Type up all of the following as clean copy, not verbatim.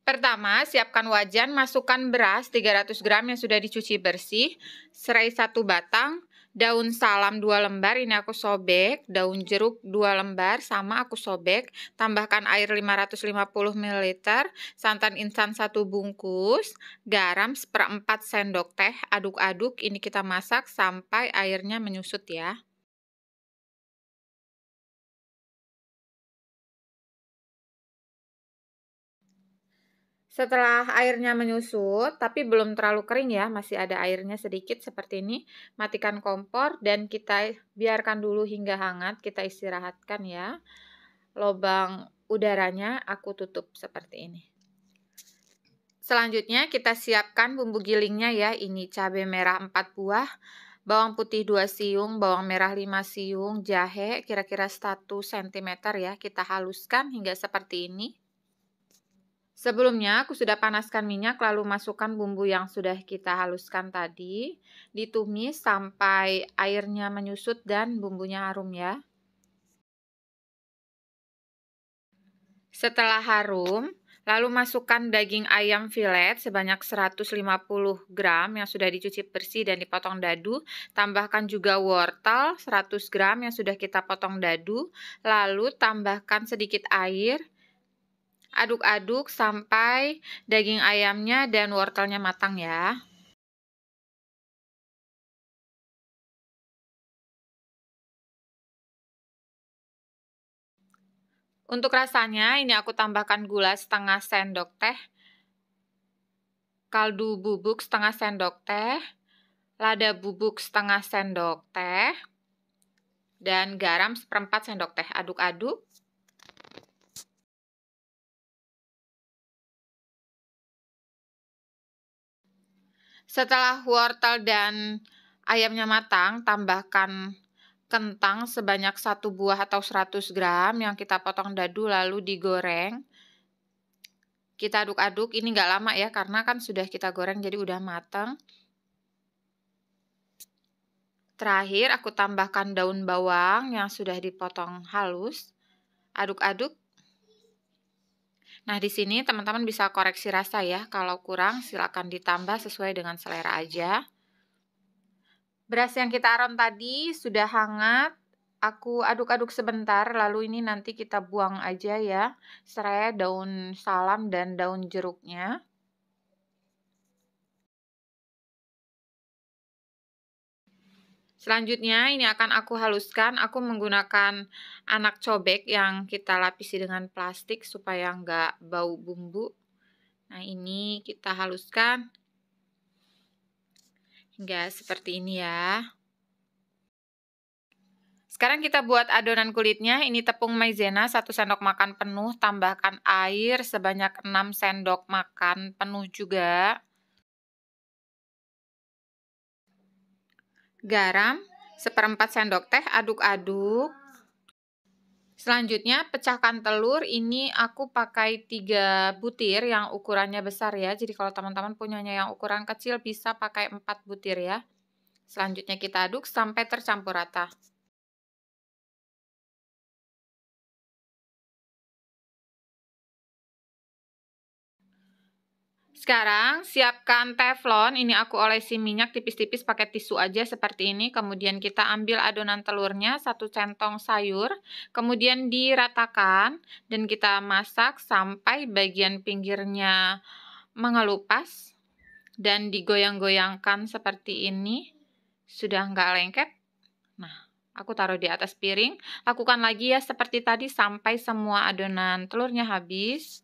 Pertama, siapkan wajan, masukkan beras 300 gram yang sudah dicuci bersih, serai 1 batang, daun salam 2 lembar, ini aku sobek, daun jeruk 2 lembar, sama aku sobek, tambahkan air 550 ml, santan instan 1 bungkus, garam 1/4 sendok teh, aduk-aduk, ini kita masak sampai airnya menyusut ya. Setelah airnya menyusut, tapi belum terlalu kering ya, masih ada airnya sedikit seperti ini, matikan kompor dan kita biarkan dulu hingga hangat, kita istirahatkan ya. Lubang udaranya aku tutup seperti ini. Selanjutnya kita siapkan bumbu gilingnya ya, ini cabai merah 4 buah, bawang putih 2 siung, bawang merah 5 siung, jahe kira-kira 1 cm ya, kita haluskan hingga seperti ini. Sebelumnya aku sudah panaskan minyak lalu masukkan bumbu yang sudah kita haluskan tadi, ditumis sampai airnya menyusut dan bumbunya harum ya. Setelah harum, lalu masukkan daging ayam filet sebanyak 150 gram yang sudah dicuci bersih dan dipotong dadu, tambahkan juga wortel 100 gram yang sudah kita potong dadu, lalu tambahkan sedikit air. Aduk-aduk sampai daging ayamnya dan wortelnya matang ya. Untuk rasanya ini aku tambahkan gula setengah sendok teh, kaldu bubuk setengah sendok teh, lada bubuk setengah sendok teh, dan garam 1/4 sendok teh. Aduk-aduk. Setelah wortel dan ayamnya matang, tambahkan kentang sebanyak 1 buah atau 100 gram yang kita potong dadu lalu digoreng. Kita aduk-aduk, ini nggak lama ya karena kan sudah kita goreng jadi udah matang. Terakhir aku tambahkan daun bawang yang sudah dipotong halus. Aduk-aduk. Nah, di sini teman-teman bisa koreksi rasa ya. Kalau kurang silakan ditambah sesuai dengan selera aja. Beras yang kita aron tadi sudah hangat. Aku aduk-aduk sebentar, lalu ini nanti kita buang aja ya. Serai daun salam dan daun jeruknya. Selanjutnya ini akan aku haluskan. Aku menggunakan anak cobek yang kita lapisi dengan plastik supaya nggak bau bumbu. Nah, ini kita haluskan hingga seperti ini ya. Sekarang kita buat adonan kulitnya. Ini tepung maizena 1 sendok makan penuh, tambahkan air sebanyak 6 sendok makan penuh juga. Garam 1/4 sendok teh, aduk-aduk. Selanjutnya pecahkan telur, ini aku pakai 3 butir yang ukurannya besar ya. Jadi kalau teman-teman punyanya yang ukuran kecil bisa pakai 4 butir ya. Selanjutnya kita aduk sampai tercampur rata. Sekarang siapkan teflon, ini aku olesi minyak tipis-tipis pakai tisu aja seperti ini. Kemudian kita ambil adonan telurnya, 1 centong sayur, kemudian diratakan dan kita masak sampai bagian pinggirnya mengelupas dan digoyang-goyangkan seperti ini. Sudah nggak lengket. Nah, aku taruh di atas piring. Lakukan lagi ya seperti tadi sampai semua adonan telurnya habis.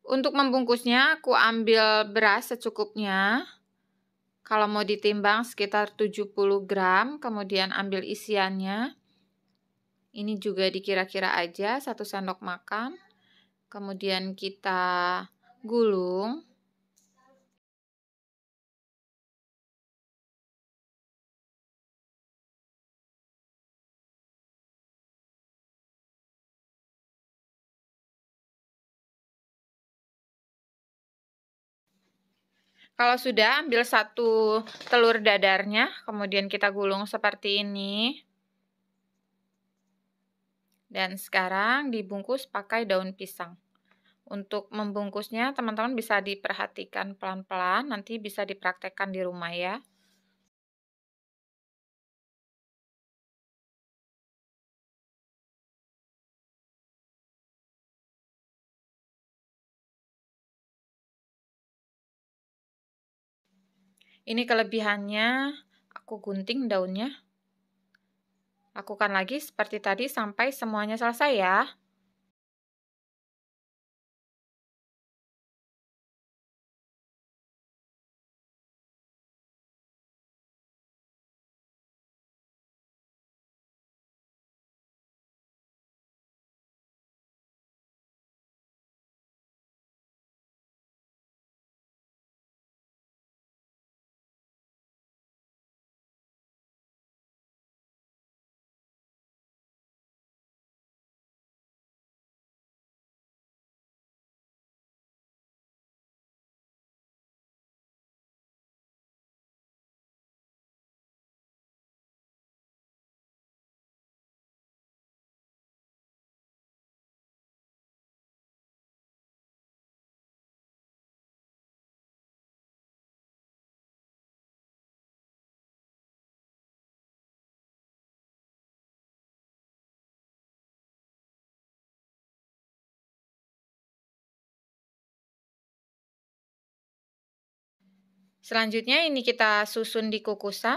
Untuk membungkusnya, aku ambil beras secukupnya. Kalau mau ditimbang sekitar 70 gram, kemudian ambil isiannya. Ini juga dikira-kira aja, 1 sendok makan. Kemudian kita gulung. Kalau sudah, ambil satu telur dadarnya, kemudian kita gulung seperti ini. Dan sekarang dibungkus pakai daun pisang. Untuk membungkusnya, teman-teman bisa diperhatikan pelan-pelan, nanti bisa dipraktekkan di rumah ya. Ini kelebihannya, aku gunting daunnya. Lakukan lagi seperti tadi sampai semuanya selesai ya. Selanjutnya ini kita susun di kukusan.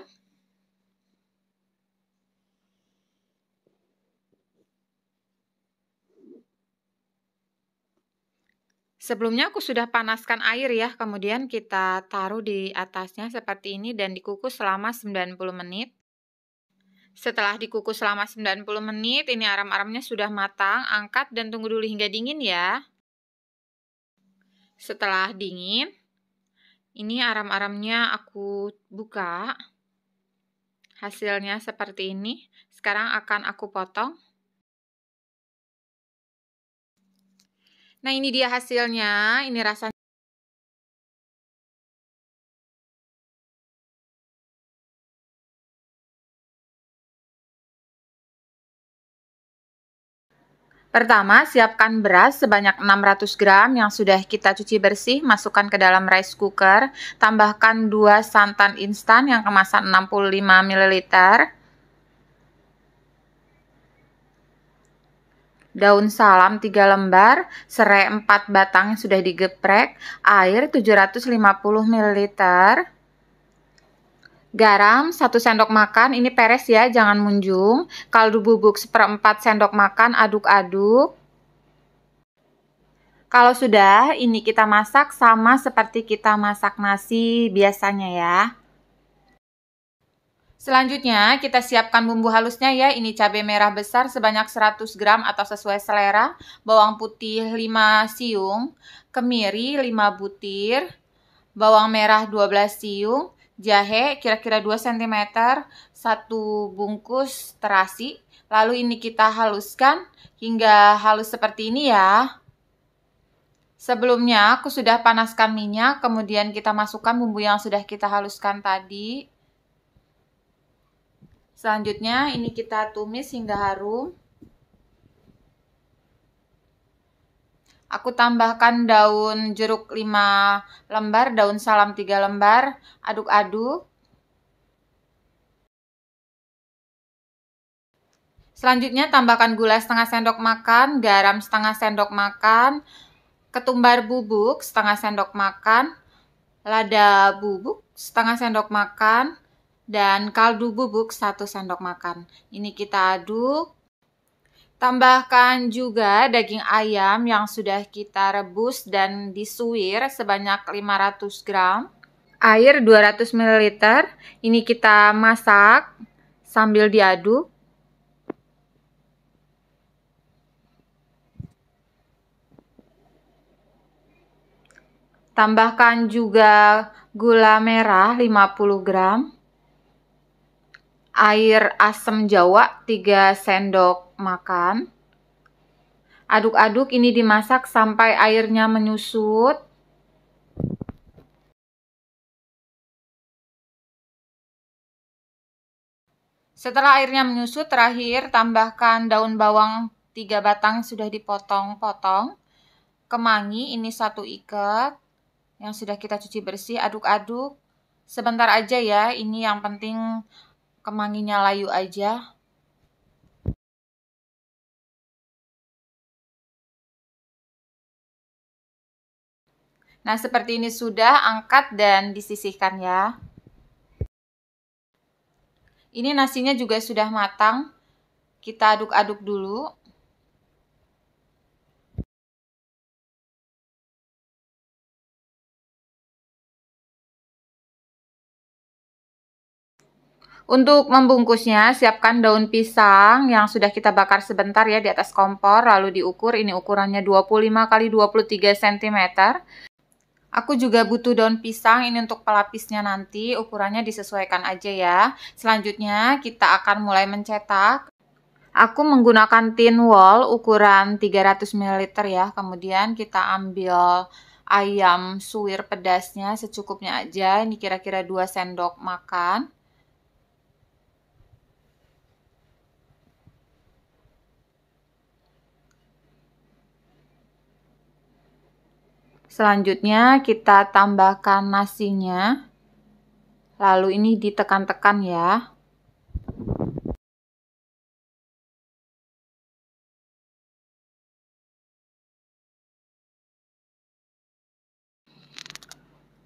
Sebelumnya aku sudah panaskan air ya, kemudian kita taruh di atasnya seperti ini dan dikukus selama 90 menit. Setelah dikukus selama 90 menit, ini aram-aramnya sudah matang, angkat dan tunggu dulu hingga dingin ya. Setelah dingin, ini aram-aramnya aku buka. Hasilnya seperti ini. Sekarang akan aku potong. Nah, ini dia hasilnya. Ini rasanya. Pertama, siapkan beras sebanyak 600 gram yang sudah kita cuci bersih, masukkan ke dalam rice cooker, tambahkan 2 santan instan yang kemasan 65 ml, daun salam 3 lembar, serai 4 batang yang sudah digeprek, air 750 ml, garam 1 sendok makan, ini peres ya, jangan munjung. Kaldu bubuk 1/4 sendok makan, aduk-aduk. Kalau sudah, ini kita masak sama seperti kita masak nasi biasanya ya. Selanjutnya, kita siapkan bumbu halusnya ya. Ini cabai merah besar sebanyak 100 gram atau sesuai selera, bawang putih 5 siung, kemiri 5 butir, bawang merah 12 siung, jahe kira-kira 2 cm, 1 bungkus terasi. Lalu ini kita haluskan hingga halus seperti ini ya. Sebelumnya aku sudah panaskan minyak, kemudian kita masukkan bumbu yang sudah kita haluskan tadi. Selanjutnya ini kita tumis hingga harum. Aku tambahkan daun jeruk 5 lembar, daun salam 3 lembar, aduk-aduk. Selanjutnya tambahkan gula setengah sendok makan, garam setengah sendok makan, ketumbar bubuk setengah sendok makan, lada bubuk setengah sendok makan, dan kaldu bubuk 1 sendok makan. Ini kita aduk. Tambahkan juga daging ayam yang sudah kita rebus dan disuir sebanyak 500 gram. Air 200 ml. Ini kita masak sambil diaduk. Tambahkan juga gula merah 50 gram, air asam jawa 3 sendok makan. Aduk-aduk ini dimasak sampai airnya menyusut. Setelah airnya menyusut, terakhir tambahkan daun bawang 3 batang sudah dipotong-potong. Kemangi ini 1 ikat yang sudah kita cuci bersih. Aduk-aduk sebentar aja ya, ini yang penting kemanginya layu aja. Nah, seperti ini sudah, angkat dan disisihkan ya. Ini nasinya juga sudah matang. Kita aduk-aduk dulu. Untuk membungkusnya, siapkan daun pisang yang sudah kita bakar sebentar ya di atas kompor, lalu diukur. Ini ukurannya 25 x 23 cm. Aku juga butuh daun pisang ini untuk pelapisnya nanti, ukurannya disesuaikan aja ya. Selanjutnya kita akan mulai mencetak. Aku menggunakan tin wall ukuran 300 ml ya. Kemudian kita ambil ayam suwir pedasnya secukupnya aja. Ini kira-kira 2 sendok makan. Selanjutnya kita tambahkan nasinya. Lalu ini ditekan-tekan ya.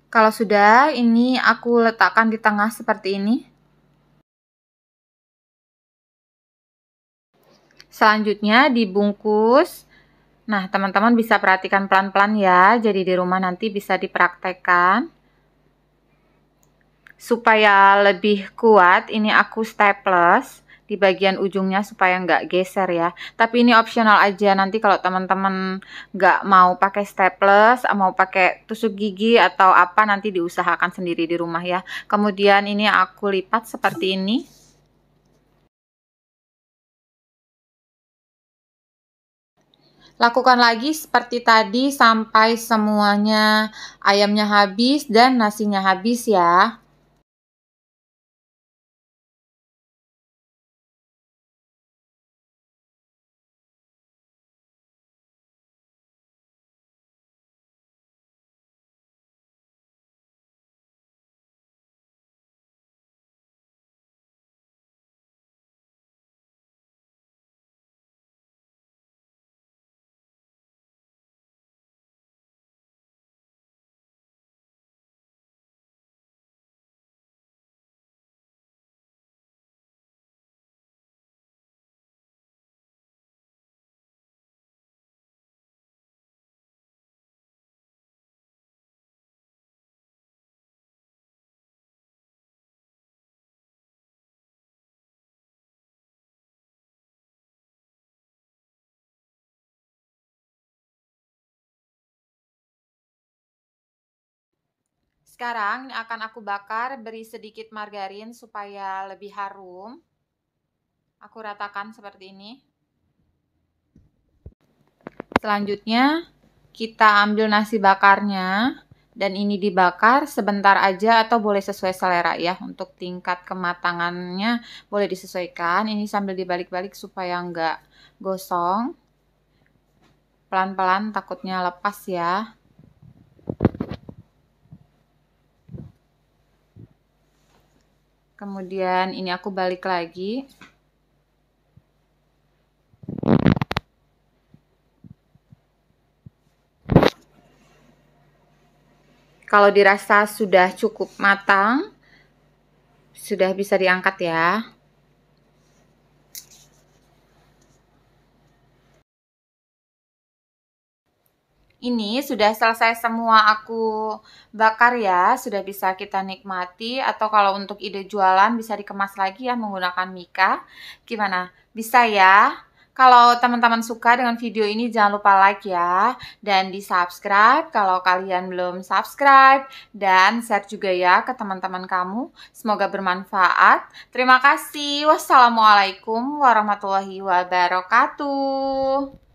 Kalau sudah, ini aku letakkan di tengah seperti ini. Selanjutnya dibungkus. Nah, teman-teman bisa perhatikan pelan-pelan ya. Jadi di rumah nanti bisa dipraktekkan. Supaya lebih kuat, ini aku staples di bagian ujungnya supaya nggak geser ya. Tapi ini optional aja, nanti kalau teman-teman nggak mau pakai staples, mau pakai tusuk gigi atau apa, nanti diusahakan sendiri di rumah ya. Kemudian ini aku lipat seperti ini. Lakukan lagi seperti tadi sampai semuanya ayamnya habis dan nasinya habis ya. Sekarang ini akan aku bakar, beri sedikit margarin supaya lebih harum. Aku ratakan seperti ini. Selanjutnya kita ambil nasi bakarnya dan ini dibakar sebentar aja atau boleh sesuai selera ya. Untuk tingkat kematangannya boleh disesuaikan. Ini sambil dibalik-balik supaya nggak gosong. Pelan-pelan takutnya lepas ya. Kemudian ini aku balik lagi. Kalau dirasa sudah cukup matang, sudah bisa diangkat ya. Ini sudah selesai semua aku bakar ya, sudah bisa kita nikmati. Atau kalau untuk ide jualan bisa dikemas lagi ya menggunakan mika. Gimana? Bisa ya? Kalau teman-teman suka dengan video ini jangan lupa like ya, dan di-subscribe kalau kalian belum subscribe, dan share juga ya ke teman-teman kamu. Semoga bermanfaat. Terima kasih. Wassalamualaikum warahmatullahi wabarakatuh.